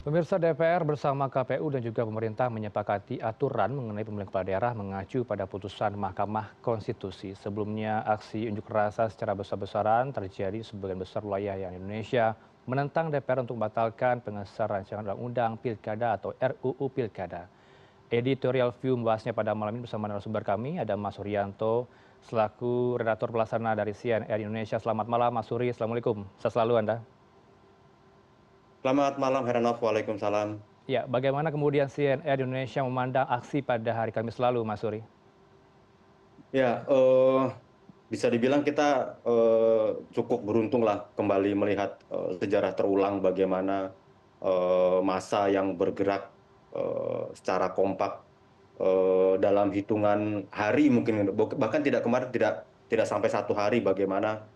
Pemirsa DPR bersama KPU dan juga pemerintah menyepakati aturan mengenai pemilihan kepala daerah mengacu pada putusan Mahkamah Konstitusi. Sebelumnya, aksi unjuk rasa secara besar-besaran terjadi di sebagian besar wilayah yang Indonesia menentang DPR untuk membatalkan pengesahan rancangan undang-undang Pilkada atau RUU Pilkada. Editorial View membahasnya pada malam ini bersama narasumber kami, ada Mas Suryanto, selaku redaktur pelaksana dari CNN Indonesia. Selamat malam Mas Suri, Assalamualaikum. Sehat selalu Anda. Selamat malam Heranov, Waalaikumsalam. Ya, bagaimana kemudian CNN Indonesia memandang aksi pada hari Kamis lalu, Mas Suri? Ya, bisa dibilang kita cukup beruntung lah kembali melihat sejarah terulang bagaimana massa yang bergerak secara kompak dalam hitungan hari mungkin bahkan tidak kemarin tidak sampai 1 hari bagaimana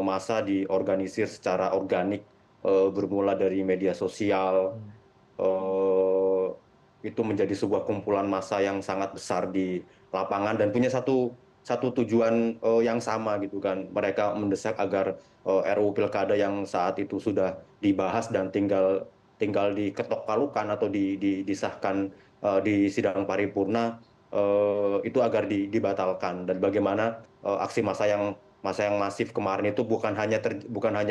massa diorganisir secara organik bermula dari media sosial Hmm. eh, itu menjadi sebuah kumpulan massa yang sangat besar di lapangan dan punya satu satu tujuan yang sama gitu kan. Mereka mendesak agar RUU Pilkada yang saat itu sudah dibahas dan tinggal tinggal diketok palukan atau disahkan di sidang paripurna itu agar dibatalkan dan bagaimana aksi massa yang masif kemarin itu bukan hanya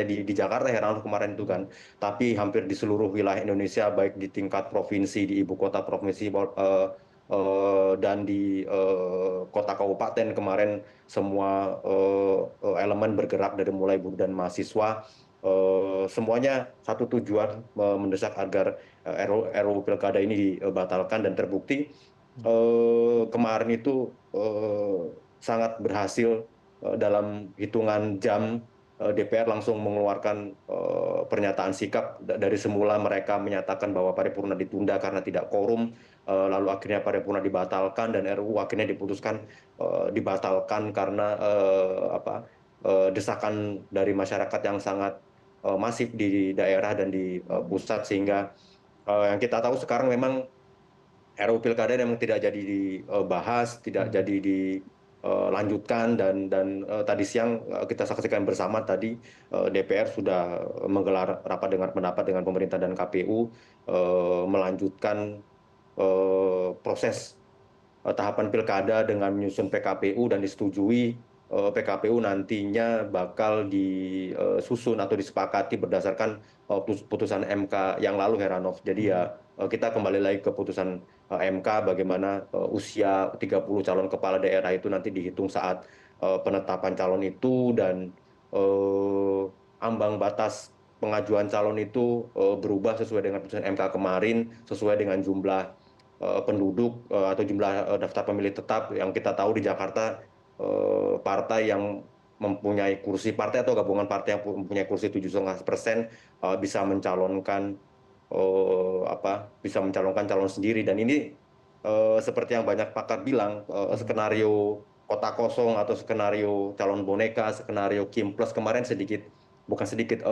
di Jakarta Heranov kemarin itu kan, tapi hampir di seluruh wilayah Indonesia, baik di tingkat provinsi, di ibu kota provinsi, dan di kota kabupaten kemarin, semua elemen bergerak dari mulai buruh dan mahasiswa, semuanya satu tujuan, mendesak agar RUU Pilkada ini dibatalkan dan terbukti kemarin itu sangat berhasil dalam hitungan jam DPR langsung mengeluarkan pernyataan sikap dari semula mereka menyatakan bahwa paripurna ditunda karena tidak quorum, lalu akhirnya paripurna dibatalkan dan RUU akhirnya diputuskan dibatalkan karena desakan dari masyarakat yang sangat masif di daerah dan di pusat, sehingga yang kita tahu sekarang memang RUU Pilkada memang tidak jadi dibahas, tidak Hmm. jadi dilanjutkan dan tadi siang kita saksikan bersama tadi DPR sudah menggelar rapat dengar pendapat dengan pemerintah dan KPU melanjutkan proses tahapan pilkada dengan menyusun PKPU dan disetujui. PKPU nantinya bakal disusun atau disepakati berdasarkan putusan MK yang lalu Heranov. Jadi Hmm. ya kita kembali lagi ke putusan MK bagaimana usia 30 calon kepala daerah itu nanti dihitung saat penetapan calon itu dan eh, ambang batas pengajuan calon itu berubah sesuai dengan putusan MK kemarin, sesuai dengan jumlah penduduk atau jumlah daftar pemilih tetap. Yang kita tahu di Jakarta partai yang mempunyai kursi, partai atau gabungan partai yang mempunyai kursi 7,5% bisa mencalonkan bisa mencalonkan calon sendiri, dan ini seperti yang banyak pakar bilang, Hmm. skenario kota kosong atau skenario calon boneka, skenario Kim Plus kemarin sedikit, bukan sedikit,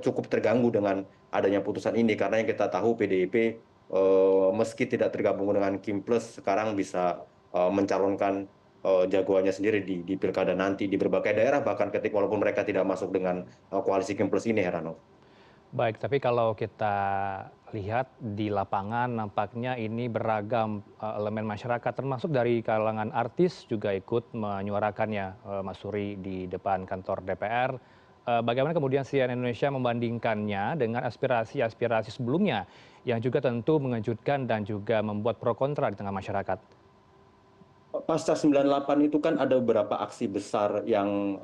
cukup terganggu dengan adanya putusan ini, karena yang kita tahu PDIP meski tidak tergabung dengan Kim Plus sekarang bisa mencalonkan jagoannya sendiri di pilkada nanti di berbagai daerah, bahkan walaupun mereka tidak masuk dengan koalisi Kim Plus ini Heranov. Baik, tapi kalau kita lihat di lapangan nampaknya ini beragam elemen masyarakat termasuk dari kalangan artis juga ikut menyuarakannya, Mas Suri di depan kantor DPR. Bagaimana kemudian CNN Indonesia membandingkannya dengan aspirasi-aspirasi sebelumnya yang juga tentu mengejutkan dan juga membuat pro kontra di tengah masyarakat? Pasca 98 itu kan ada beberapa aksi besar yang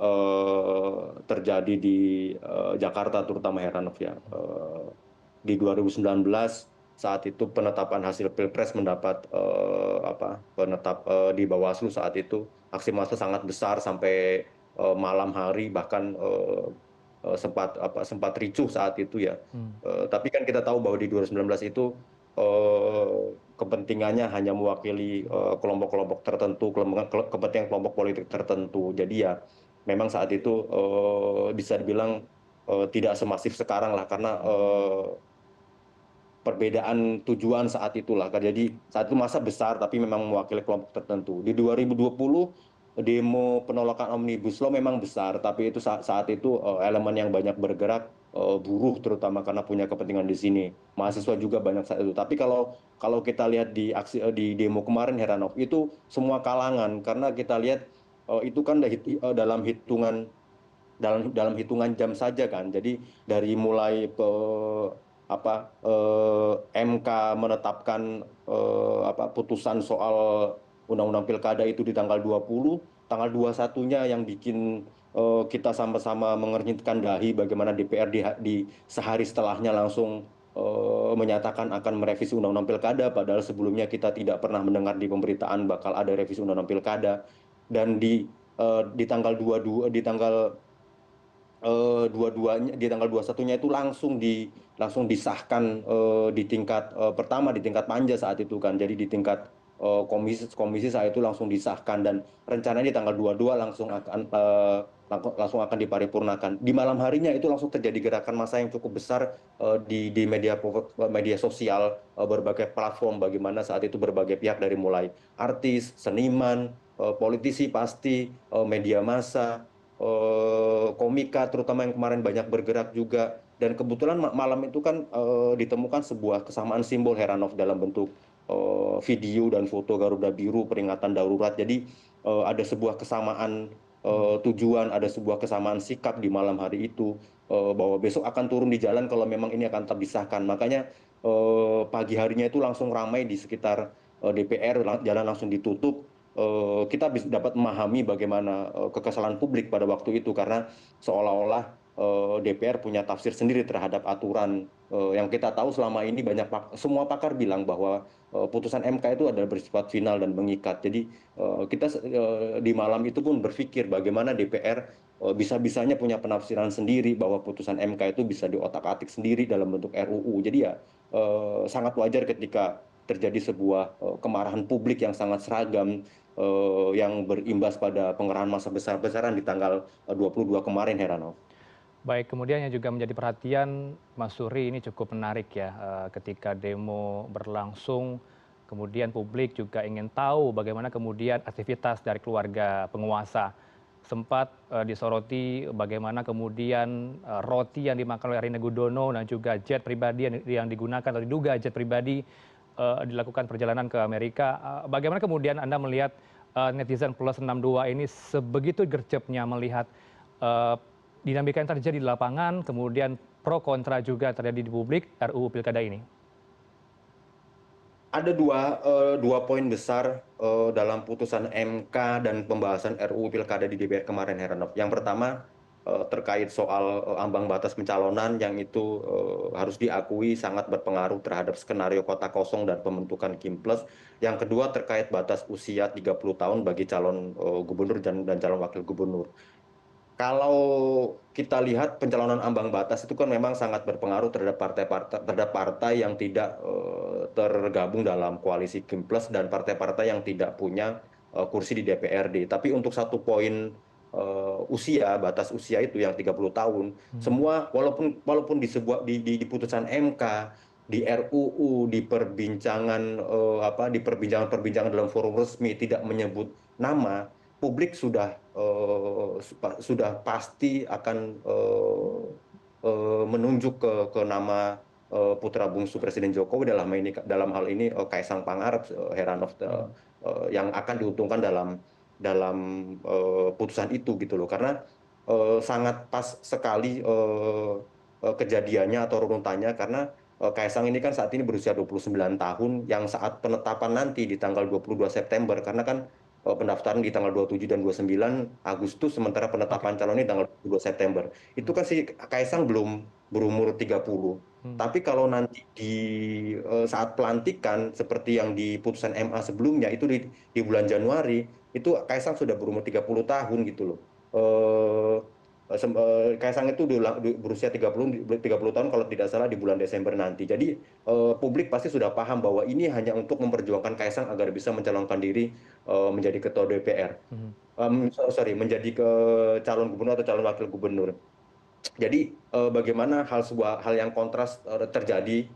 terjadi di Jakarta terutama Heranov ya. Di 2019 saat itu penetapan hasil Pilpres mendapat di Bawaslu, saat itu aksi massa sangat besar sampai malam hari, bahkan sempat ricuh saat itu ya. Hmm. Tapi kan kita tahu bahwa di 2019 itu eh, kepentingannya hanya mewakili kelompok-kelompok tertentu, kepentingan kelompok politik tertentu. Jadi ya memang saat itu bisa dibilang tidak semasif sekarang lah, karena perbedaan tujuan saat itulah. Jadi saat itu masa besar tapi memang mewakili kelompok tertentu. Di 2020 demo penolakan Omnibus Law memang besar, tapi itu saat itu elemen yang banyak bergerak buruh terutama karena punya kepentingan di sini. Mahasiswa juga banyak saat itu. Tapi kalau kita lihat di aksi di demo kemarin Heranov itu semua kalangan karena kita lihat itu kan dalam hitungan jam saja kan. Jadi dari mulai MK menetapkan putusan soal undang-undang pilkada itu di tanggal 20, tanggal 21-nya yang bikin kita sama-sama mengernyitkan dahi bagaimana DPR di sehari setelahnya langsung menyatakan akan merevisi undang-undang pilkada, padahal sebelumnya kita tidak pernah mendengar di pemberitaan bakal ada revisi undang-undang pilkada. Dan di tanggal 22, dua-duanya di tanggal 21-nya itu langsung disahkan di tingkat pertama di tingkat panja saat itu kan. Jadi di tingkat komisi saat itu langsung disahkan dan rencananya di tanggal 22 langsung akan diparipurnakan. Di malam harinya itu langsung terjadi gerakan massa yang cukup besar di media sosial, berbagai platform, bagaimana saat itu berbagai pihak dari mulai artis, seniman, politisi pasti, media massa, komika terutama yang kemarin banyak bergerak juga. Dan kebetulan malam itu kan ditemukan sebuah kesamaan simbol Heranov dalam bentuk video dan foto Garuda Biru peringatan darurat. Jadi ada sebuah kesamaan tujuan, ada sebuah kesamaan sikap di malam hari itu bahwa besok akan turun di jalan kalau memang ini akan tetap disahkan. Makanya pagi harinya itu langsung ramai di sekitar DPR, jalan langsung ditutup. Kita dapat memahami bagaimana kekesalan publik pada waktu itu karena seolah-olah DPR punya tafsir sendiri terhadap aturan yang kita tahu selama ini semua pakar bilang bahwa putusan MK itu adalah bersifat final dan mengikat. Jadi kita di malam itu pun berpikir bagaimana DPR bisa-bisanya punya penafsiran sendiri bahwa putusan MK itu bisa diotak-atik sendiri dalam bentuk RUU. Jadi ya sangat wajar ketika terjadi sebuah kemarahan publik yang sangat seragam yang berimbas pada pengerahan massa besar-besaran di tanggal 22 kemarin, Heranov. Baik, kemudian yang juga menjadi perhatian Mas Suri ini cukup menarik ya, ketika demo berlangsung, kemudian publik juga ingin tahu bagaimana kemudian aktivitas dari keluarga penguasa. Sempat disoroti bagaimana kemudian roti yang dimakan oleh Erina Gudono dan juga jet pribadi yang digunakan atau diduga jet pribadi dilakukan perjalanan ke Amerika. Bagaimana kemudian Anda melihat netizen plus 62 ini sebegitu gercepnya melihat dinamika yang terjadi di lapangan, kemudian pro kontra juga terjadi di publik RUU Pilkada ini? Ada dua poin besar dalam putusan MK dan pembahasan RUU Pilkada di DPR kemarin, Heranov. Yang pertama terkait soal ambang batas pencalonan yang itu harus diakui sangat berpengaruh terhadap skenario kota kosong dan pembentukan Kimples. Yang kedua terkait batas usia 30 tahun bagi calon gubernur dan calon wakil gubernur. Kalau kita lihat pencalonan ambang batas itu kan memang sangat berpengaruh terhadap partai yang tidak tergabung dalam koalisi Kimples dan partai-partai yang tidak punya kursi di DPRD. Tapi untuk satu poin batas usia itu yang 30 tahun, semua walaupun di putusan MK, di RUU, di perbincangan dalam forum resmi tidak menyebut nama, publik sudah pasti akan menunjuk ke nama putra bungsu Presiden Jokowi dalam hal ini Kaisang Pangarep, Heranov, yang akan diuntungkan dalam putusan itu gitu loh. Karena sangat pas sekali kejadiannya atau runutannya karena Kaisang ini kan saat ini berusia 29 tahun yang saat penetapan nanti di tanggal 22 September karena kan pendaftaran di tanggal 27 dan 29 Agustus, sementara penetapan calon ini tanggal 22 September. Itu kan si Kaisang belum berumur 30. Tapi kalau nanti saat pelantikan seperti yang di putusan MA sebelumnya itu di bulan Januari, itu Kaisang sudah berumur 30 tahun gitu loh. Kaisang itu berusia 30 tahun kalau tidak salah di bulan Desember nanti. Jadi publik pasti sudah paham bahwa ini hanya untuk memperjuangkan Kaisang agar bisa mencalonkan diri menjadi ketua DPR. Menjadi calon gubernur atau calon wakil gubernur. Jadi bagaimana hal yang kontras terjadi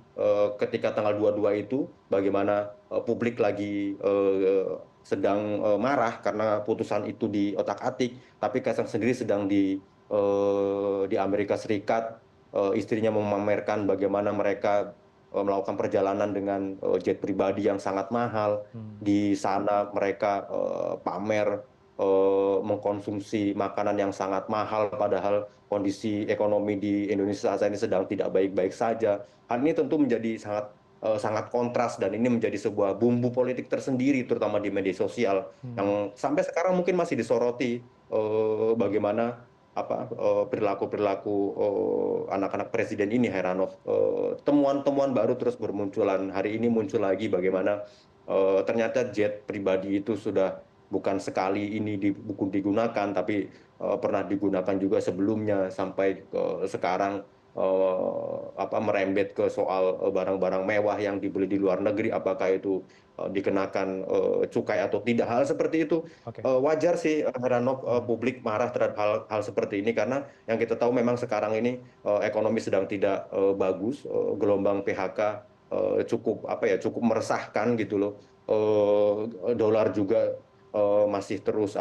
ketika tanggal 22 itu, bagaimana publik lagi sedang marah karena putusan itu diotak-atik, tapi Kaisang sendiri sedang di Amerika Serikat istrinya memamerkan bagaimana mereka melakukan perjalanan dengan jet pribadi yang sangat mahal. Hmm. Di sana mereka pamer mengkonsumsi makanan yang sangat mahal, padahal kondisi ekonomi di Indonesia saat ini sedang tidak baik-baik saja. Hal ini tentu menjadi sangat kontras dan ini menjadi sebuah bumbu politik tersendiri, terutama di media sosial, Hmm. yang sampai sekarang mungkin masih disoroti bagaimana perilaku-perilaku anak-anak presiden ini, Heranov. Temuan-temuan baru terus bermunculan. Hari ini muncul lagi bagaimana ternyata jet pribadi itu sudah bukan sekali ini digunakan, tapi pernah digunakan juga sebelumnya sampai sekarang merembet ke soal barang-barang mewah yang dibeli di luar negeri, apakah itu dikenakan cukai atau tidak. Hal seperti itu Oke. wajar sih, Heranov, Hmm. publik marah terhadap hal seperti ini karena yang kita tahu memang sekarang ini ekonomi sedang tidak bagus, gelombang PHK cukup meresahkan gitu loh. Dolar juga masih terus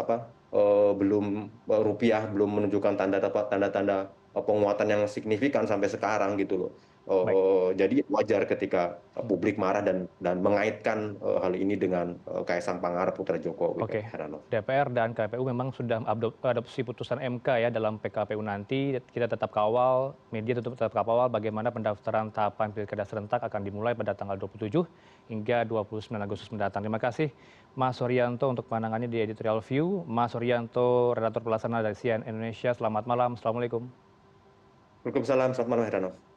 belum rupiah belum menunjukkan tanda-tanda penguatan yang signifikan sampai sekarang gitu loh. Baik. Jadi wajar ketika Hmm. publik marah dan mengaitkan hal ini dengan Kaisang Pangarep putra Jokowi, Oke, Heranov. DPR dan KPU memang sudah adopsi putusan MK ya dalam PKPU nanti. Kita tetap kawal, media tetap kawal bagaimana pendaftaran tahapan pilkada serentak akan dimulai pada tanggal 27 hingga 29 Agustus mendatang. Terima kasih Mas Suryanto untuk pandangannya di Editorial View. Mas Suryanto, redaktur pelaksana dari CNN Indonesia. Selamat malam. Assalamualaikum. Waalaikumsalam, selamat malam, Heranov.